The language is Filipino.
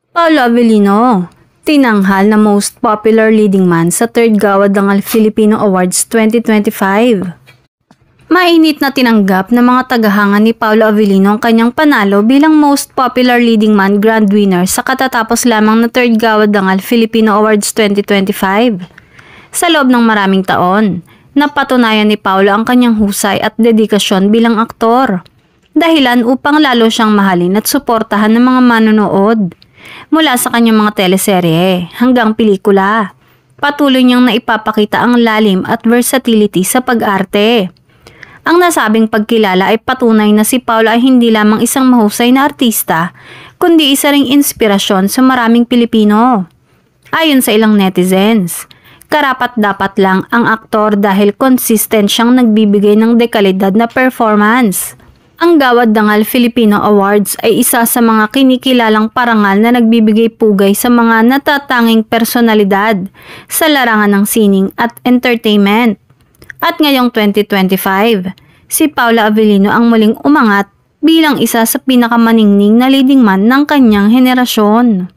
Paolo Avellino, tinanghal na Most Popular Leading Man sa 3rd Gawad Dangal Filipino Awards 2025. Mainit na tinanggap ng mga tagahanga ni Paolo Avellino ang kanyang panalo bilang Most Popular Leading Man Grand Winner sa katatapos lamang na 3rd Gawad Dangal Filipino Awards 2025. Sa loob ng maraming taon, napatunayan ni Paolo ang kanyang husay at dedikasyon bilang aktor. Dahilan upang lalo siyang mahalin at suportahan ng mga manonood. Mula sa kanyang mga teleserye hanggang pelikula, patuloy niyang naipapakita ang lalim at versatility sa pag-arte. Ang nasabing pagkilala ay patunay na si Paolo ay hindi lamang isang mahusay na artista, kundi isa ring inspirasyon sa maraming Pilipino. Ayon sa ilang netizens, karapat-dapat lang ang aktor dahil consistent siyang nagbibigay ng dekalidad na performance. Ang Gawad Dangal Filipino Awards ay isa sa mga kinikilalang parangal na nagbibigay pugay sa mga natatanging personalidad sa larangan ng sining at entertainment. At ngayong 2025, si Paolo Avellino ang muling umangat bilang isa sa pinakamaningning na leading man ng kanyang henerasyon.